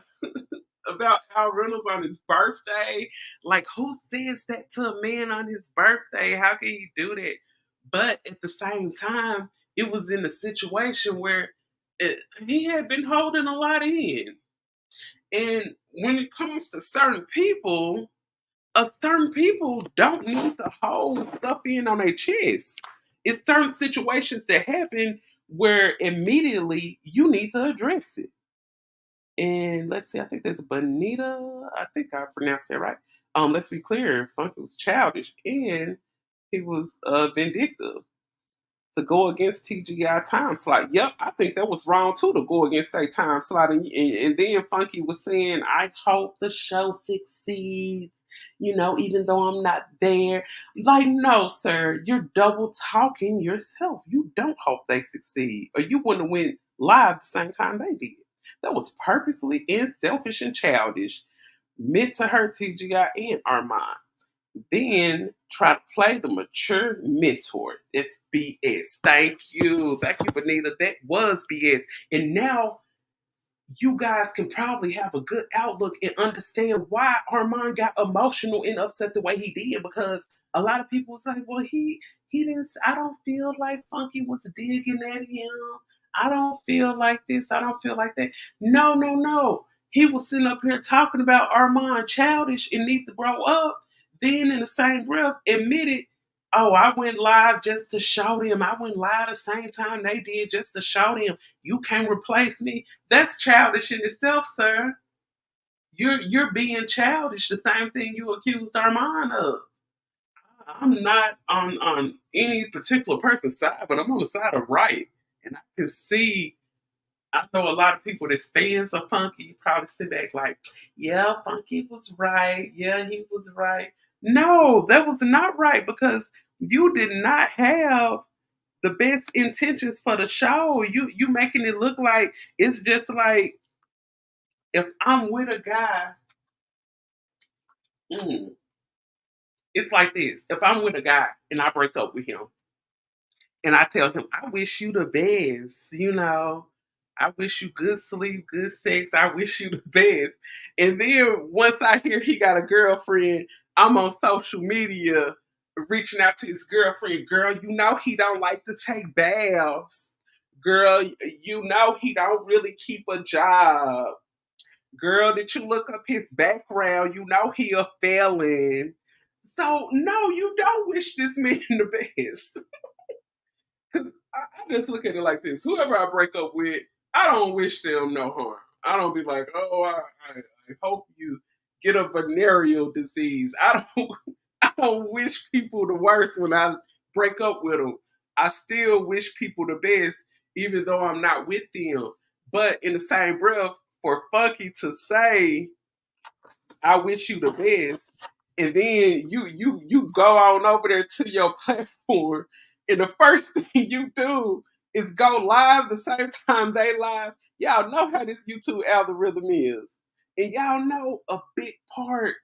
about Al Reynolds on his birthday? Like, who says that to a man on his birthday? How can he do that?" But at the same time, it was in a situation where he had been holding a lot in. And when it comes to certain people don't need to hold stuff in on their chest. It's certain situations that happen where immediately you need to address it. And let's see, I think there's Bonita. I think I pronounced that right. Let's be clear, Funky was childish and he was vindictive to go against TGI time slot. Yep, I think that was wrong too to go against that time slot. And then Funky was saying, I hope the show succeeds, even though I'm not there. Like, no, sir, you're double talking yourself. You don't hope they succeed, or you wouldn't have went live the same time they did. That was purposely and selfish and childish, meant to hurt TGI and Armand. Then try to play the mature mentor. It's BS. Thank you. Thank you, Bonita. That was BS. And now you guys can probably have a good outlook and understand why Armand got emotional and upset the way he did, because a lot of people was like, well, he didn't, I don't feel like Funky was digging at him. I don't feel like this. I don't feel like that. No, no, no. He was sitting up here talking about Armand childish and need to grow up. Then in the same breath admitted, oh, I went live just to show them. I went live the same time they did just to show them. You can't replace me. That's childish in itself, sir. You're being childish. The same thing you accused Armand of. I'm not on any particular person's side, but I'm on the side of right, and I can see. I know a lot of people that's fans of Funky probably sit back like, yeah, Funky was right. Yeah, he was right. No, that was not right, because you did not have the best intentions for the show. You making it look like it's just like, if I'm with a guy, mm, it's like this. If I'm with a guy and I break up with him and I tell him, I wish you the best. I wish you good sleep, good sex. I wish you the best. And then once I hear he got a girlfriend, I'm on social media reaching out to his girlfriend. Girl, he don't like to take baths. Girl, he don't really keep a job. Girl, did you look up his background? He a felon. So no, you don't wish this man the best. Cause I just look at it like this: whoever I break up with, I don't wish them no harm. I don't be like, oh, I hope you get a venereal disease. I don't, I don't wish people the worst when I break up with them. I still wish people the best, even though I'm not with them. But in the same breath, for Funky to say, I wish you the best. And then you go on over there to your platform, and the first thing you do is go live the same time they live. Y'all know how this YouTube algorithm is. And y'all know a big part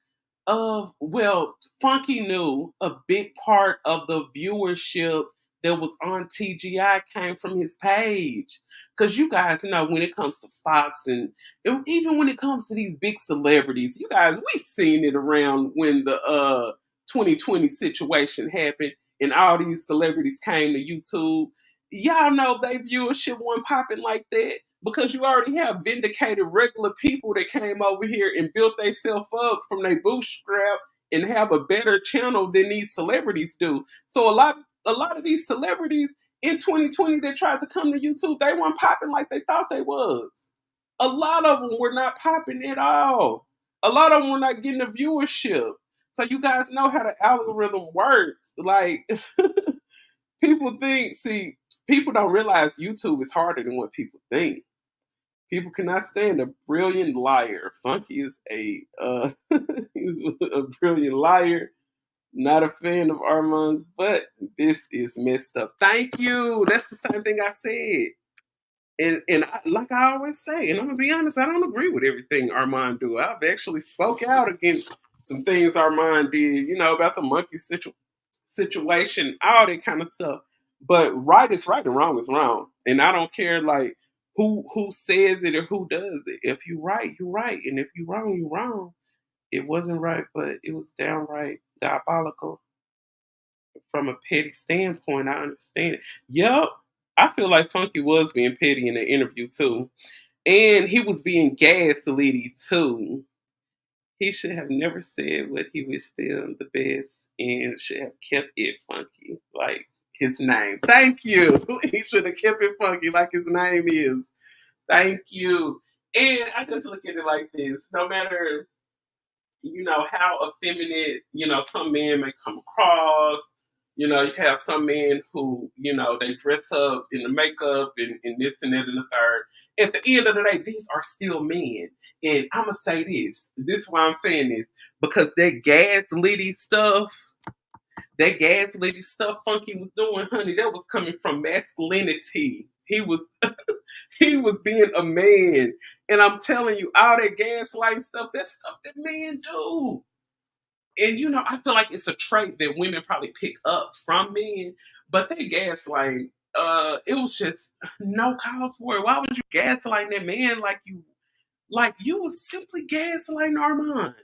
Funky knew a big part of the viewership that was on TGI came from his page. Because you guys know when it comes to Fox and even when it comes to these big celebrities, you guys, we seen it around when the 2020 situation happened and all these celebrities came to YouTube. Y'all know they viewership wasn't popping like that because you already have vindicated regular people that came over here and built themselves up from their bootstrap and have a better channel than these celebrities do. So a lot of these celebrities in 2020 that tried to come to YouTube, they weren't popping like they thought they was. A lot of them were not popping at all. A lot of them were not getting the viewership. So you guys know how the algorithm works. Like people don't realize YouTube is harder than what people think. People cannot stand a brilliant liar. Funky is a brilliant liar. Not a fan of Armand's, but this is messed up. Thank you. That's the same thing I said. Like I always say, and I'm gonna be honest, I don't agree with everything Armand do. I've actually spoke out against some things Armand did, about the monkey situation, all that kind of stuff. But right is right and wrong is wrong, and I don't care like who says it or who does it. If you right, you right, and if you wrong, you wrong. It wasn't right, but it was downright diabolical from a petty standpoint. I understand it. Yup. I feel like Funky was being petty in the interview too. And he was being gaslit too. He should have never said what he was still the best and should have kept it funky, like his name. Thank you. He should have kept it funky like his name is. Thank you. And I just look at it like this. No matter how effeminate, some men may come across. You have some men who, they dress up in the makeup and this and that and the third. At the end of the day, these are still men. And I'm going to say this. This is why I'm saying this. Because that gaslighty stuff Funky was doing, honey, that was coming from masculinity. He was being a man. And I'm telling you, all that gaslighting stuff, that's stuff that men do. And I feel like it's a trait that women probably pick up from men, but they gaslight. It was just no cause for it. Why would you gaslight that man like you was simply gaslighting Armand?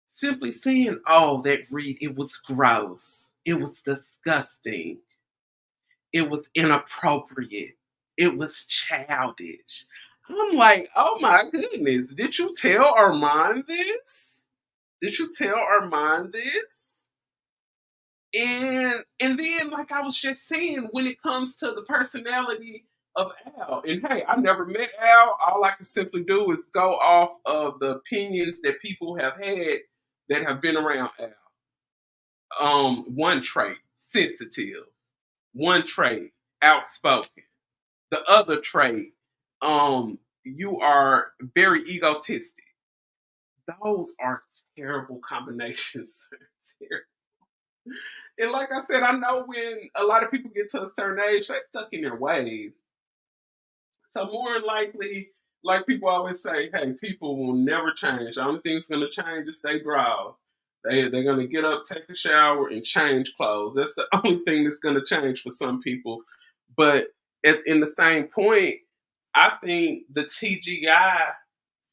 Simply saying, oh, that read, it was gross. It was disgusting. It was inappropriate. It was childish. I'm like, oh my goodness, did you tell Armand this? Did you tell Armand this? And then, like I was just saying, when it comes to the personality of Al, and hey, I never met Al. All I can simply do is go off of the opinions that people have had that have been around Al. One trait, sensitive. One trait, outspoken. The other trait, you are very egotistic. Those are terrible combinations. Terrible. And like I said, I know when a lot of people get to a certain age, they're stuck in their ways. So more than likely, like people always say, hey, people will never change. The only thing that's gonna change is they draws. They're gonna get up, take a shower, and change clothes. That's the only thing that's gonna change for some people. But in the same point, I think the TGI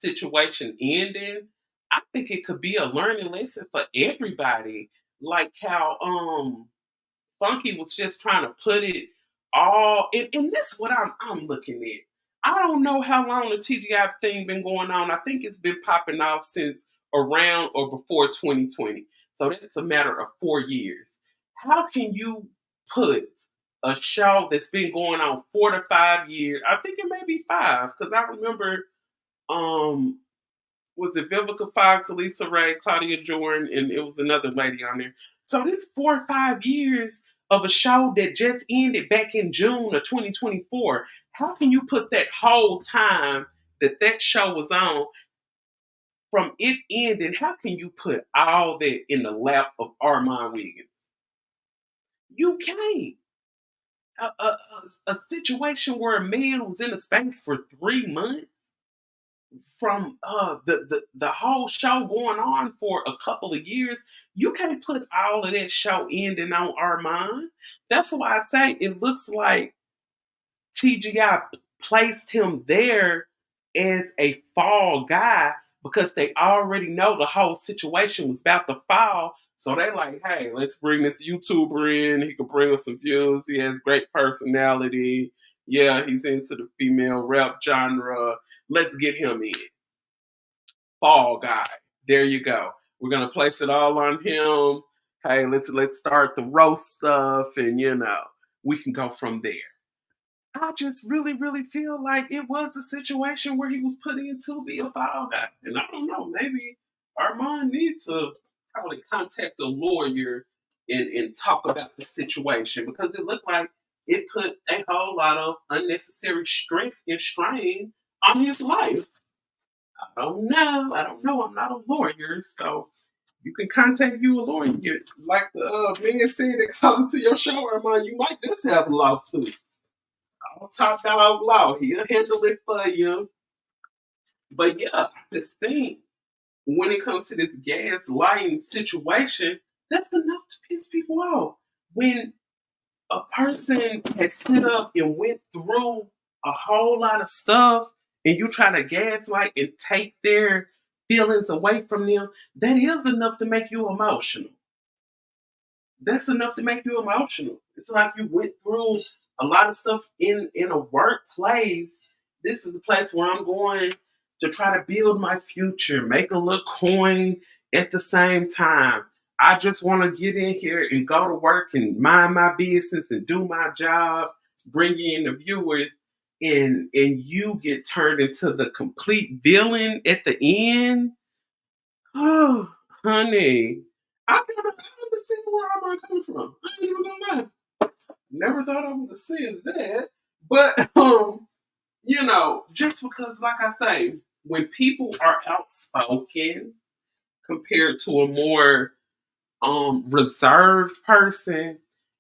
situation ending, I think it could be a learning lesson for everybody. Like how Funky was just trying to put it all and this is what I'm looking at. I don't know how long the TGI thing been going on. I think it's been popping off since around or before 2020. So that's a matter of 4 years. How can you put a show that's been going on 4 to 5 years? I think it may be five, because I remember um was it Vivica Fox, Lisa Ray, Claudia Jordan, and it was another lady on there. So this 4 or 5 years of a show that just ended back in June of 2024. How can you put that whole time that show was on from it ending? How can you put all that in the lap of Armon Wiggins? You can't. A situation where a man was in a space for 3 months from the whole show going on for a couple of years. You can't put all of that show ending on Armon. That's why I say it looks like TGI placed him there as a fall guy because they already know the whole situation was about to fall. So they like, hey, let's bring this YouTuber in. He can bring us some views. He has great personality. Yeah, he's into the female rap genre. Let's get him in. Fall guy. There you go. We're gonna place it all on him. Hey, let's start the roast stuff, and we can go from there. I just really, really feel like it was a situation where he was put in to be a fall guy. And I don't know, maybe Armand needs to probably contact a lawyer and talk about the situation because it looked like it put a whole lot of unnecessary stress and strain on his life. I don't know. I don't know. I'm not a lawyer, so you can contact you a lawyer. Like the man said that called to your show, Armand, you might just have a lawsuit. I'll talk out loud. He'll handle it for you. But yeah, this thing, when it comes to this gaslighting situation, that's enough to piss people off. When a person has stood up and went through a whole lot of stuff and you try to gaslight and take their feelings away from them, that is enough to make you emotional. That's enough to make you emotional. It's like you went through a lot of stuff in a workplace. This is the place where I'm going to try to build my future, make a little coin at the same time. I just want to get in here and go to work and mind my business and do my job, bring in the viewers, and you get turned into the complete villain at the end. Oh, honey, I understand where I'm coming from. I ain't even gonna lie. Never thought I would have said that. But just because, like I say, when people are outspoken compared to a more reserved person,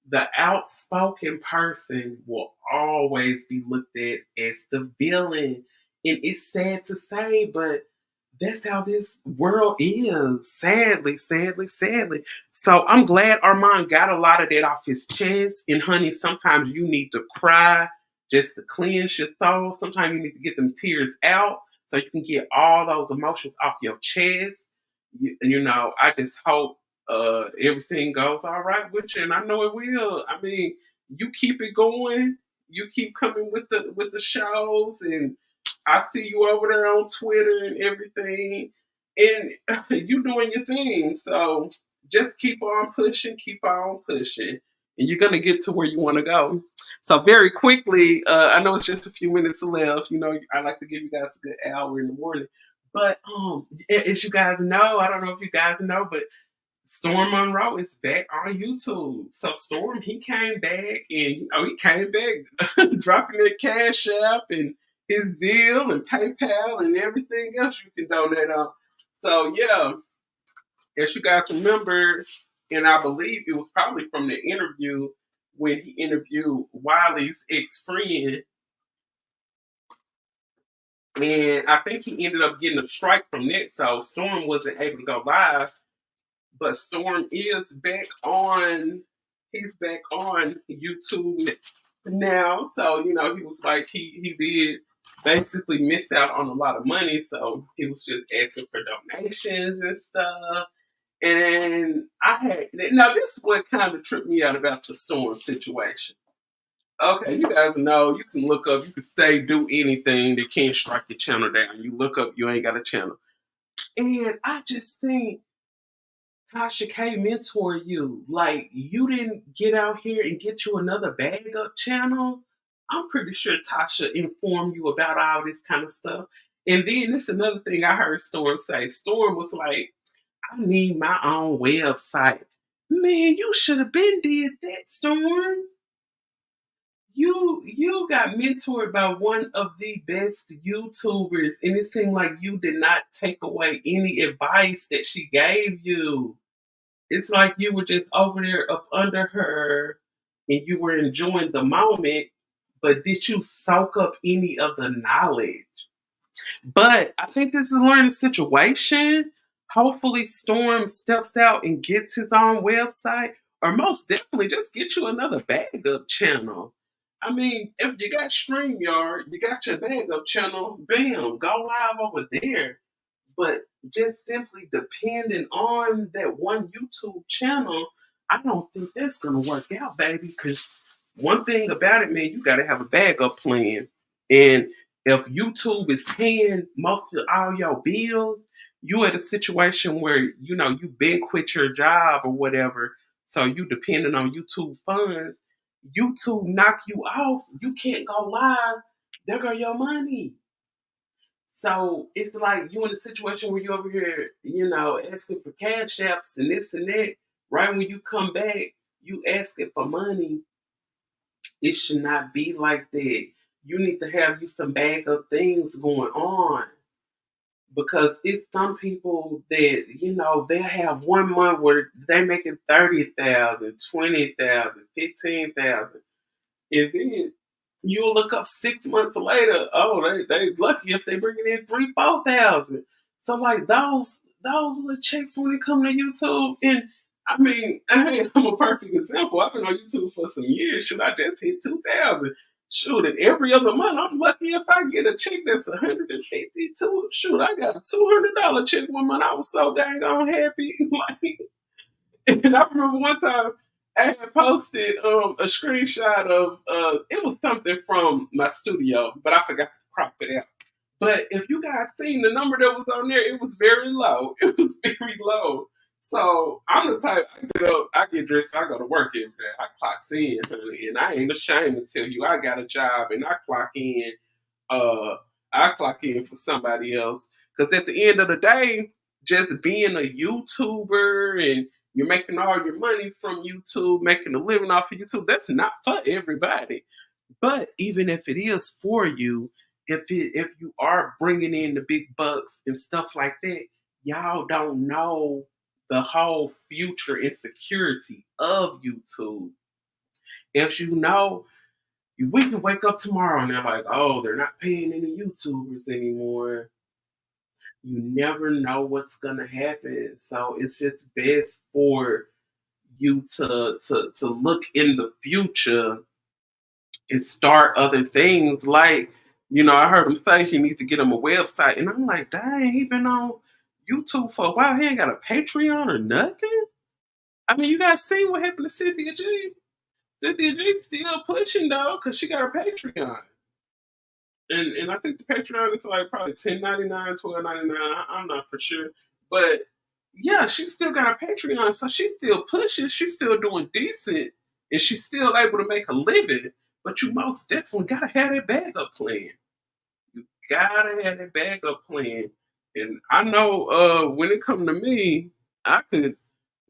the outspoken person will always be looked at as the villain. And it's sad to say, but that's how this world is. Sadly, sadly, sadly. So I'm glad Armand got a lot of that off his chest. And honey, sometimes you need to cry just to cleanse your soul. Sometimes you need to get them tears out so you can get all those emotions off your chest. I just hope everything goes all right with you, and I know it will. I mean, you keep it going. You keep coming with the shows, and I see you over there on Twitter and everything, and you doing your thing. So just keep on pushing, and you're gonna get to where you want to go. So very quickly, I know it's just a few minutes left. I like to give you guys a good hour in the morning. But as you guys know, I don't know if you guys know, but StormMonroe is back on YouTube. So Storm, he came back and he came back dropping that Cash App and his deal and PayPal and everything else you can donate on. So yeah, as you guys remember, and I believe it was probably from the interview when he interviewed Wiley's ex-friend. And I think he ended up getting a strike from that, so Storm wasn't able to go live. But Storm is back on. He's back on YouTube now. So he was like he did basically miss out on a lot of money. So he was just asking for donations and stuff. And this is what kind of tripped me out about the Storm situation. Okay, you guys know you can look up, you can say do anything, they can't strike your channel down. You look up, you ain't got a channel. And I just think Tasha K mentor you. Like, you didn't get out here and get you another bag up channel. I'm pretty sure Tasha informed you about all this kind of stuff. And then this is another thing I heard Storm say. Storm was like, I need my own website. Man, you should have been did that, Storm. You got mentored by one of the best YouTubers, and it seemed like you did not take away any advice that she gave you. It's like you were just over there up under her and you were enjoying the moment, but did you soak up any of the knowledge? But I think this is a learning situation. Hopefully, Storm steps out and gets his own website, or most definitely just get you another backup channel. I mean, if you got StreamYard, you got your backup channel, bam, go live over there. But just simply depending on that one YouTube channel, I don't think that's gonna work out, baby. Because one thing about it, man, you gotta have a backup plan. And if YouTube is paying most of all your bills, you at a situation where you've been quit your job or whatever, so you depending on YouTube funds. YouTube knock you off, you can't go live. There go your money. So it's like you in a situation where you over here, asking for cash apps and this and that. Right when you come back, you asking for money. It should not be like that. You need to have you some backup things going on, because it's some people that they have 1 month where they're making 30,000, 20,000, 15,000. And then you'll look up 6 months later. Oh, they lucky if they bringing in 3, 4 thousand. So like those little checks when it come to YouTube. And I mean, hey, I'm a perfect example. I've been on YouTube for some years. Shoot, I just hit 2,000. Shoot, and every other month I'm lucky if I get a check that's 152. Shoot, I got a $200 check one month. I was so dang on happy. Like, and I remember one time I had posted a screenshot of it was something from my studio, but I forgot to crop it out. But if you guys seen the number that was on there, it was very low. It was very low. So I'm the type, I get up, I get dressed, I go to work every day. I clocks in, honey, and I ain't ashamed to tell you I got a job and uh I clock in for somebody else. Because at the end of the day, just being a YouTuber and you're making all your money from YouTube, making a living off of YouTube, that's not for everybody. But even if it is for you, if you are bringing in the big bucks and stuff like that, y'all don't know the whole future insecurity of YouTube. If you know, we can wake up tomorrow and they're like, oh, they're not paying any YouTubers anymore. You never know what's gonna happen. So it's just best for you to look in the future and start other things. Like, I heard him say he needs to get him a website, and I'm like, dang, he been on YouTube for a while. He ain't got a Patreon or nothing. I mean, you guys seen what happened to Cynthia G? Cynthia G still pushing though, cause she got her Patreon. And I think the Patreon is like probably 10.99, 12.99. I'm not for sure, but yeah, she still got a Patreon, so she's still pushing. She's still doing decent, and she's still able to make a living. But you most definitely gotta have that backup plan. You gotta have that backup plan. And I know when it come to me, I could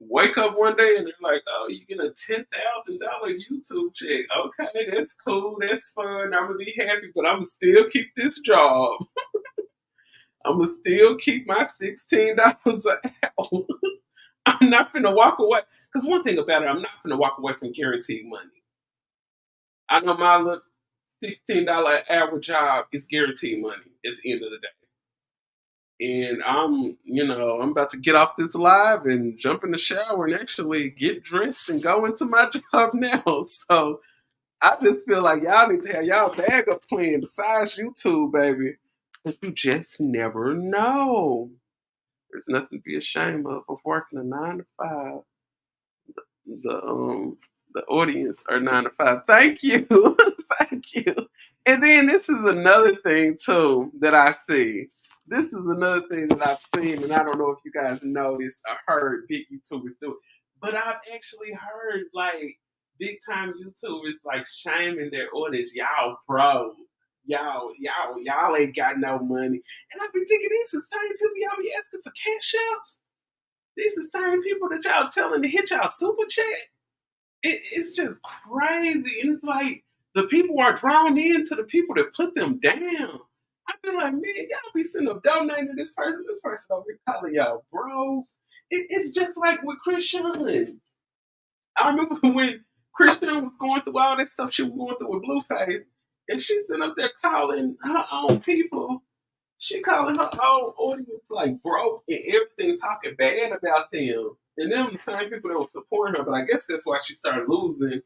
wake up one day and they're like, "Oh, you get a $10,000 YouTube check. Okay, that's cool. That's fun. I'm gonna be happy, but I'm gonna still keep this job. I'm gonna still keep my $16 an hour. I'm not gonna walk away. Because one thing about it, I'm not gonna walk away from guaranteed money. I know my little $16 an hour job is guaranteed money at the end of the day. And I'm about to get off this live and jump in the shower and actually get dressed and go into my job now. So I just feel like y'all need to have y'all backup plan besides YouTube, baby. Because you just never know. There's nothing to be ashamed of working a 9 to 5. The audience are 9 to 5. Thank you. Thank you. And then this is another thing too that I see. This is another thing that I've seen, and I don't know if you guys noticed or heard big YouTubers do it, but I've actually heard like big time YouTubers like shaming their audience. Y'all broke. Y'all ain't got no money. And I've been thinking these the same people y'all be asking for cash apps. These the same people that y'all telling to hit y'all super chat. It's just crazy. And it's like the people are drawn into the people that put them down. I feel like, man, y'all be sitting up donating to this person. This person over here calling y'all bro. It's just like with Christian. I remember when Christian was going through all that stuff she was going through with Blueface, and she's sitting up there calling her own people She calling her whole audience like broke and everything, talking bad about them. And them the same people that were supporting her, but I guess that's why she started losing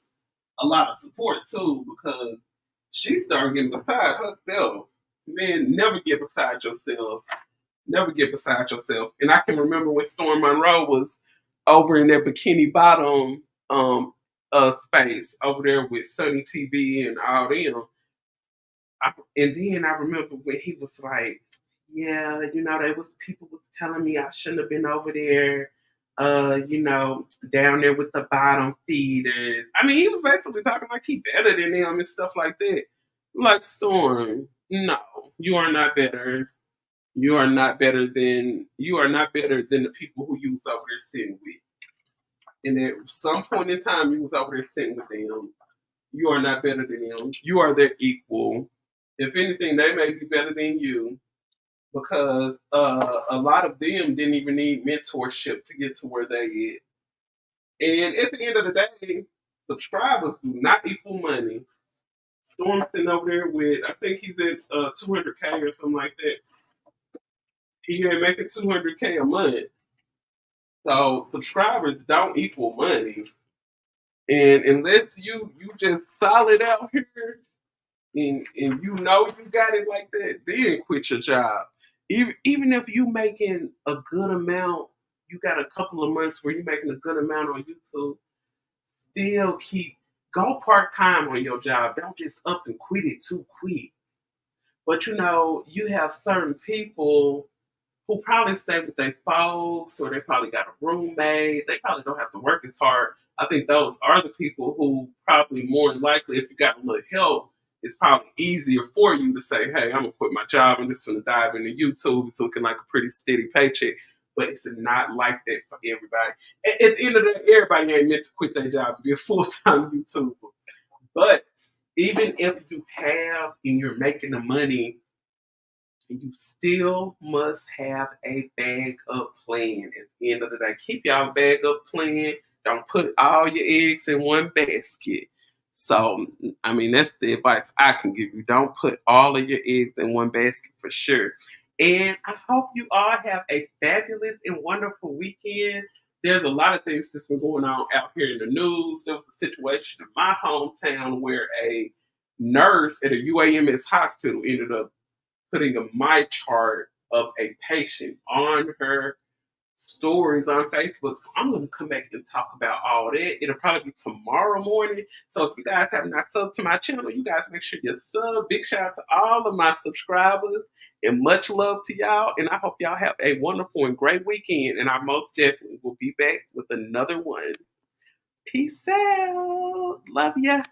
a lot of support too, because she started getting beside herself. Man, never get beside yourself. Never get beside yourself. And I can remember when StormMonroe was over in that bikini bottom space over there with Sunny TV and all them. And then I remember when he was like, "Yeah, there was people was telling me I shouldn't have been over there, down there with the bottom feeders." I mean, he was basically talking like he better than them and stuff like that. Like Storm, no, you are not better. You are not better than the people who you was over there sitting with. And at some point in time, you was over there sitting with them. You are not better than them. You are their equal. If anything, they may be better than you because a lot of them didn't even need mentorship to get to where they is. And at the end of the day, subscribers do not equal money. Storm's sitting over there with, I think he's at 200K or something like that. He ain't making 200K a month. So subscribers don't equal money. And unless you just solid out here and you got it like that, then quit your job. Even if you making a good amount, you got a couple of months where you're making a good amount on YouTube, still keep go part time on your job. Don't just up and quit it too quick. But you have certain people who probably stay with their folks or they probably got a roommate. They probably don't have to work as hard. I think those are the people who probably more than likely, if you got a little help, it's probably easier for you to say, "Hey, I'm gonna quit my job and just gonna dive into YouTube. It's looking like a pretty steady paycheck." But it's not like that for everybody. At the end of the day, everybody ain't meant to quit their job and be a full-time YouTuber. But even if you have and you're making the money, you still must have a backup plan at the end of the day. Keep y'all backup plan. Don't put all your eggs in one basket. So, I mean, that's the advice I can give you. Don't put all of your eggs in one basket for sure. And I hope you all have a fabulous and wonderful weekend. There's a lot of things that's been going on out here in the news. There was a situation in my hometown where a nurse at a UAMS hospital ended up putting a my chart of a patient on her stories on Facebook. So I'm going to come back and talk about all that. It'll probably be tomorrow morning. So if you guys have not subbed to my channel, you guys make sure you sub. Big shout out to all of my subscribers and much love to y'all. And I hope y'all have a wonderful and great weekend. And I most definitely will be back with another one. Peace out. Love ya.